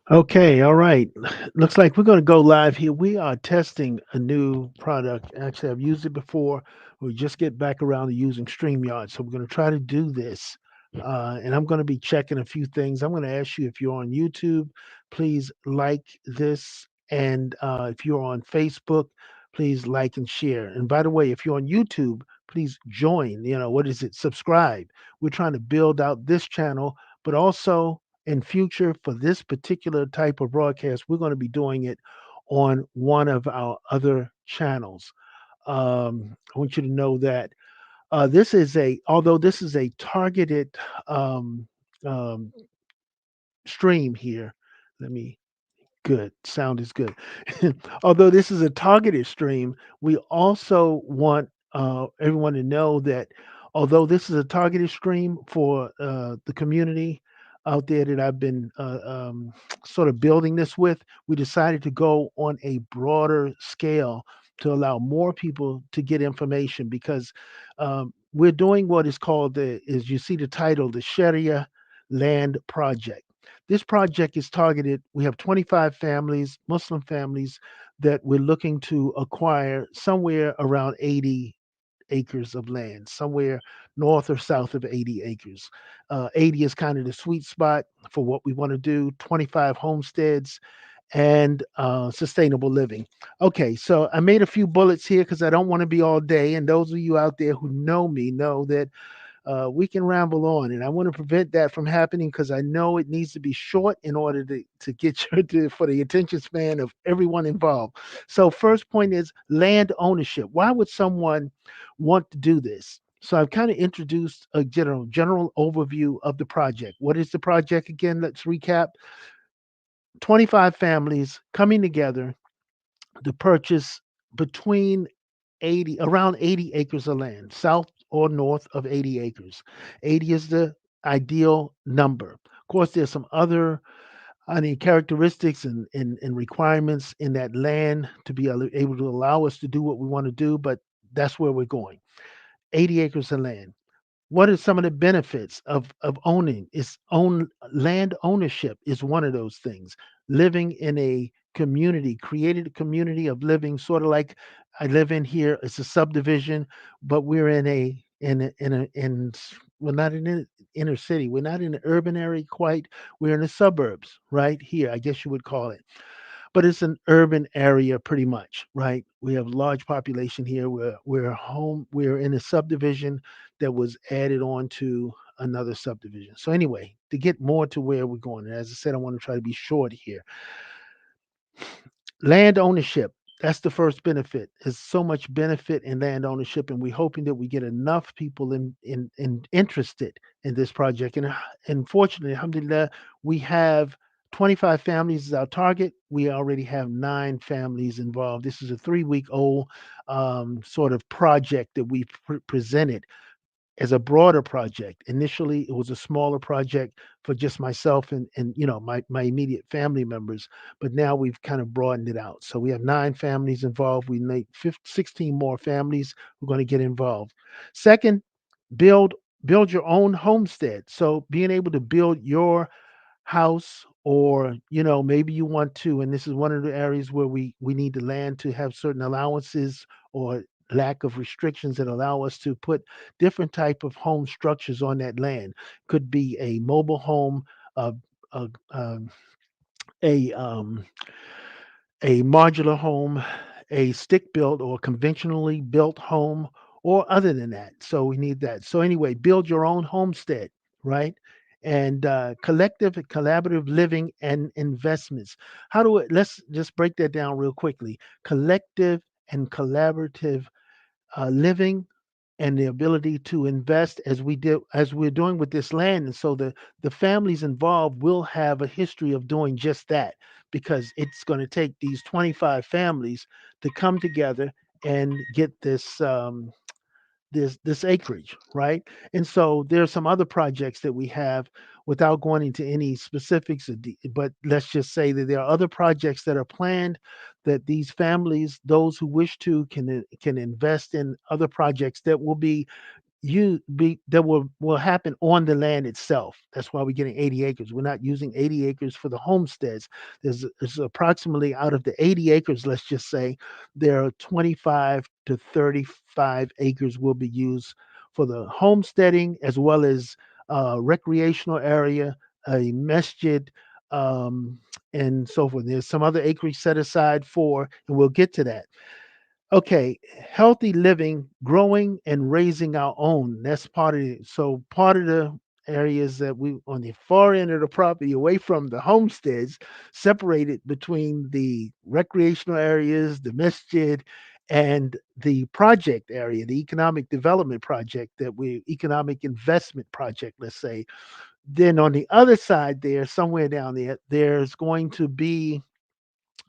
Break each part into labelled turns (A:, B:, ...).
A: Okay, all right. Looks like we're going to go live here. We are testing a new product. Actually, I've used it before. We just get back around to using StreamYard. So we're going to try to do this. And I'm going to be checking a few things. I'm going to ask you if you're on YouTube, please like this. And if you're on Facebook, please like and share. And by the way, if you're on YouTube, please join. What is it? Subscribe. We're trying to build out this channel, but also in future for this particular type of broadcast, we're going to be doing it on one of our other channels. I want you to know that although this is a targeted um, um, stream here. Let me Good. Sound is good. Although this is a targeted stream, we also want everyone to know that although this is a targeted stream for the community out there that I've been sort of building this with, we decided to go on a broader scale to allow more people to get information because we're doing what is called as you see the title, the Sharia Land Project. This project is targeted. We have 25 families, Muslim families, that we're looking to acquire somewhere around 80 acres of land, somewhere north or south of 80 acres. 80 is kind of the sweet spot for what we want to do, 25 homesteads and sustainable living. Okay, so I made a few bullets here because I don't want to be all day. And those of you out there who know me know that we can ramble on, and I want to prevent that from happening because I know it needs to be short in order to get for the attention span of everyone involved. So, first point is land ownership. Why would someone want to do this? So, I've kind of introduced a general overview of the project. What is the project again? Let's recap. 25 families coming together to purchase between 80 around 80 acres of land, south or north of 80 acres. 80 is the ideal number. Of course, there's some other characteristics and requirements in that land to be able to allow us to do what we want to do, but that's where we're going. 80 acres of land. What are some of the benefits of owning? It's own land ownership is one of those things. Living in a community, created a community of living, sort of like I live in here. It's a subdivision, but we're we're not in an inner city. We're not in an urban area quite. We're in the suburbs, right here. I guess you would call it, but it's an urban area pretty much, right? We have large population here. We're in a subdivision that was added on to another subdivision. So anyway, to get more to where we're going, and as I said, I want to try to be short here. Land ownership. That's the first benefit. There's so much benefit in land ownership, and we're hoping that we get enough people in interested in this project. And fortunately, alhamdulillah, we have 25 families is our target. We already have 9 families involved. This is a 3-week old sort of project that we presented as a broader project. Initially, it was a smaller project for just myself and my immediate family members, but now we've kind of broadened it out. So we have 9 families involved. We need 16 more families who are going to get involved. Second, build build your own homestead. So being able to build your house, or maybe you want to, and this is one of the areas where we need the land to have certain allowances or lack of restrictions that allow us to put different type of home structures on that land. Could be a mobile home, uh, a, um, a um, a modular home, a stick built or conventionally built home, or other than that. So we need that. So anyway, build your own homestead, right? And collective and collaborative living and investments. Let's just break that down real quickly. Collective and collaborative living and the ability to invest as we're doing with this land. And so the families involved will have a history of doing just that, because it's going to take these 25 families to come together and get this acreage, right? And so there's some other projects that we have, without going into any specifics, but let's just say that there are other projects that are planned, that these families, those who wish to, can invest in other projects that will be you be that will happen on the land itself. That's why we're getting 80 acres. We're not using 80 acres for the homesteads. There's approximately out of the 80 acres, let's just say, there are 25 to 35 acres will be used for the homesteading as well as recreational area, a masjid, um, and so forth. There's some other acreage set aside for, and we'll get to that. Okay, healthy living, growing and raising our own. That's part of it. So part of the areas that we on the far end of the property, away from the homesteads, separated between the recreational areas, the masjid, and the project area, the economic development project that we economic investment project, let's say. Then on the other side there, somewhere down there, there's going to be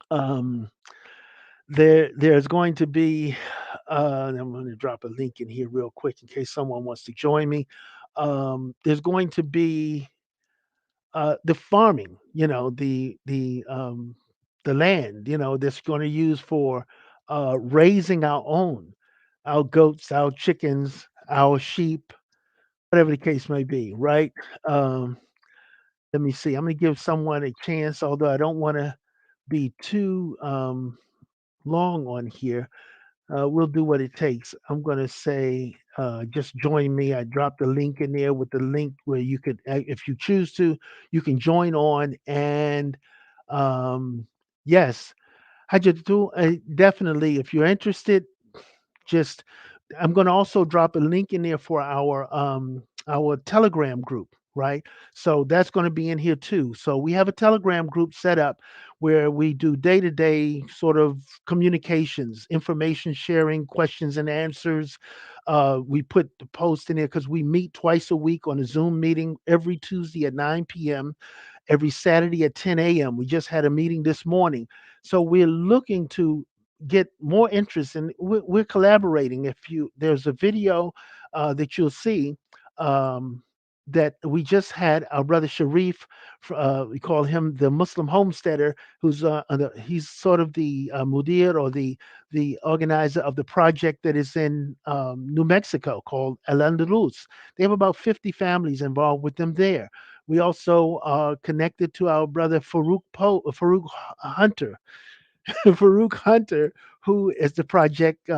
A: um there's going to be I'm going to drop a link in here real quick in case someone wants to join me. There's going to be the farming, the land, that's going to use for raising our goats, our chickens, our sheep, whatever the case may be, right? Um, Let me see. I'm going to give someone a chance, although I don't want to be too long on here. We'll do what it takes. I'm going to say, just join me. I dropped a link in there with the link where you could, if you choose to, you can join on. And yes, I just do definitely, if you're interested, just I'm going to also drop a link in there for our Telegram group, right? So that's going to be in here too. So we have a Telegram group set up where we do day-to-day sort of communications, information sharing, questions and answers. We put the post in there because we meet twice a week on a Zoom meeting every Tuesday at 9 p.m., every Saturday at 10 a.m. We just had a meeting this morning. So we're looking to get more interest, and we're collaborating. If you There's a video that you'll see, um, that we just had our brother Sharif, we call him the Muslim homesteader, who's he's sort of the mudir, or the organizer of the project that is in New Mexico called Al Andalus. They have about 50 families involved with them there. We also are connected to our brother Farouk Hunter, Farouk Hunter, who is the project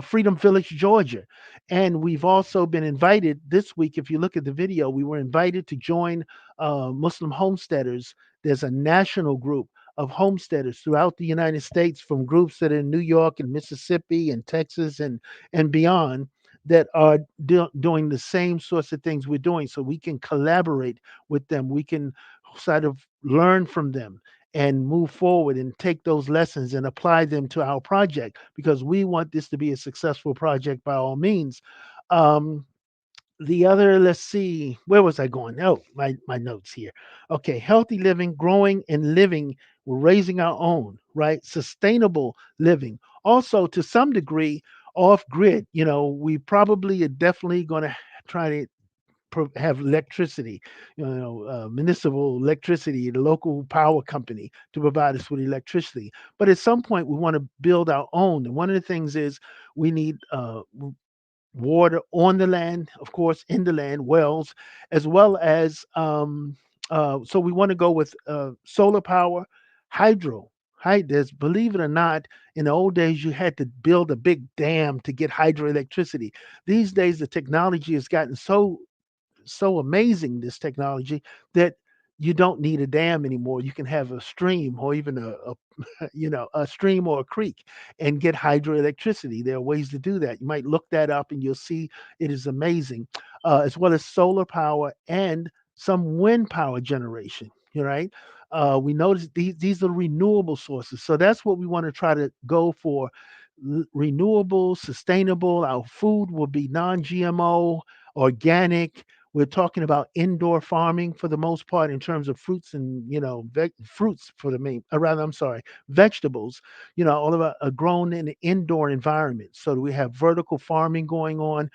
A: Freedom Village, Georgia. And we've also been invited this week. If you look at the video, we were invited to join Muslim homesteaders. There's a national group of homesteaders throughout the United States, from groups that are in New York and Mississippi and Texas and beyond, that are doing the same sorts of things we're doing. So we can collaborate with them. We can sort of learn from them and move forward and take those lessons and apply them to our project, because we want this to be a successful project by all means. Um, the other, let's see, where was I going? Oh, my notes here. Okay, healthy living, growing and living, we're raising our own, right? Sustainable living. Also, to some degree, off grid. We probably are definitely going to try to have electricity, municipal electricity, the local power company to provide us with electricity. But at some point, we want to build our own. And one of the things is we need water on the land, of course, in the land, wells, as well as so we want to go with solar power, hydro. There's, believe it or not, in the old days you had to build a big dam to get hydroelectricity. These days the technology has gotten so amazing, this technology, that you don't need a dam anymore. You can have a stream, or even a a stream or a creek, and get hydroelectricity. There are ways to do that. You might look that up and you'll see it is amazing. As well as solar power and some wind power generation. Right. We notice these are renewable sources. So that's what we want to try to go for. Renewable, sustainable. Our food will be non-GMO, organic. We're talking about indoor farming for the most part, in terms of fruits and fruits for the main. Rather, I'm sorry, vegetables. All of are grown in an indoor environment. So we have vertical farming going on.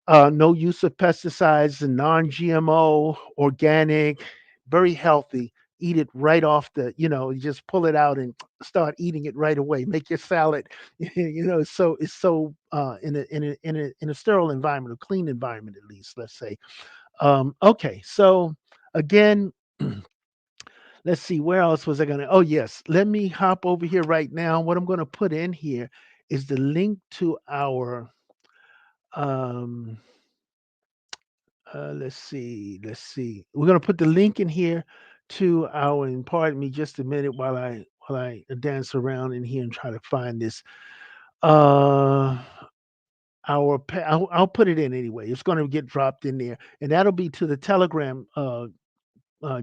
A: No use of pesticides, and non-GMO, organic, very healthy. eat it right off the, you just pull it out and start eating it right away. Make your salad, it's so in a sterile environment, a clean environment at least, let's say. Okay, so again, let's see, where else was I gonna? Oh yes, let me hop over here right now. What I'm gonna put in here is the link to our um let's see. We're gonna put the link in here to our, and pardon me just a minute while I dance around in here and try to find this. Uh I'll put it in anyway. It's gonna get dropped in there, and that'll be to the Telegram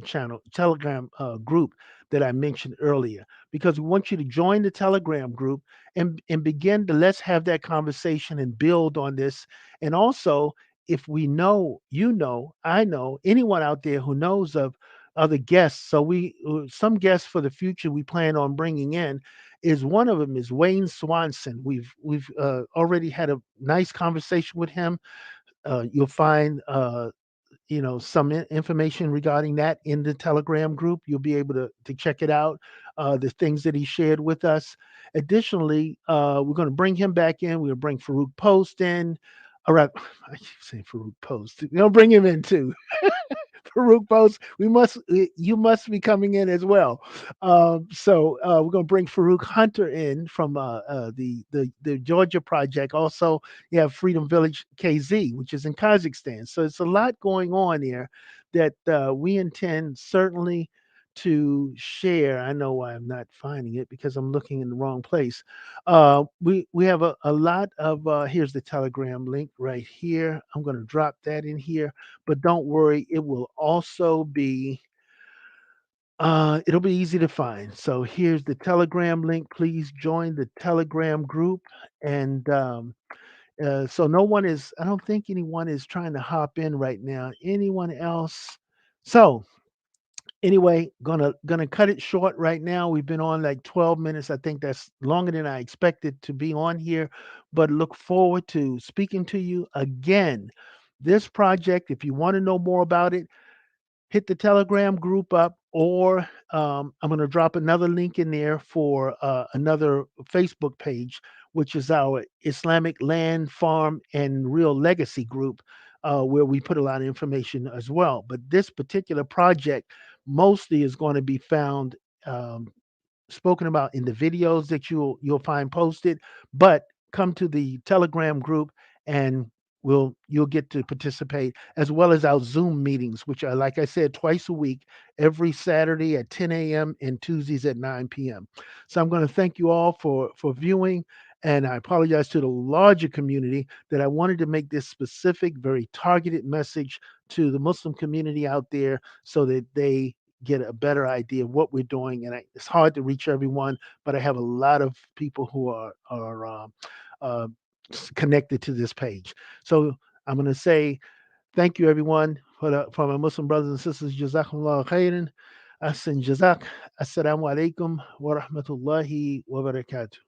A: channel, Telegram group that I mentioned earlier, because we want you to join the Telegram group and begin to, let's have that conversation and build on this. And also, if we know, I know anyone out there who knows of other guests, so we some guests for the future we plan on bringing in. Is one of them is Wayne Swanson. We've already had a nice conversation with him. You'll find some information regarding that in the Telegram group. You'll be able to check it out, the things that he shared with us. Additionally, we're going to bring him back in. We'll bring Farouk Post in. All right, I keep saying Farouk Post. We're going to bring him in too. Farouk Post, you must be coming in as well. So we're going to bring Farouk Hunter in from the Georgia project. Also, you have Freedom Village KZ, which is in Kazakhstan. So it's a lot going on here that we intend certainly to share. I know why I'm not finding it, because I'm looking in the wrong place. We have a lot of here's the Telegram link right here. I'm going to drop that in here, but don't worry, it will also be it'll be easy to find. So here's the Telegram link. Please join the Telegram group. And so no one is, I don't think anyone is trying to hop in right now. Anyone else? So anyway, gonna cut it short right now. We've been on like 12 minutes. I think that's longer than I expected to be on here, but look forward to speaking to you again. This project, if you want to know more about it, hit the Telegram group up, or I'm going to drop another link in there for another Facebook page, which is our Islamic Land, Farm, and Real Legacy group, where we put a lot of information as well. But this particular project mostly is going to be found. Spoken about in the videos that you'll find posted, but come to the Telegram group and you'll get to participate, as well as our Zoom meetings, which are, like I said, twice a week, every Saturday at 10 a.m. and Tuesdays at 9 p.m. So I'm going to thank you all for viewing, and I apologize to the larger community that I wanted to make this specific, very targeted message to the Muslim community out there so that they get a better idea of what we're doing. And it's hard to reach everyone, but I have a lot of people who are uh, connected to this page. So I'm going to say thank you, everyone, for my Muslim brothers and sisters. Jazakumullah khairan. Asan jazak. Assalamu alaikum wa rahmatullahi wa barakatuh.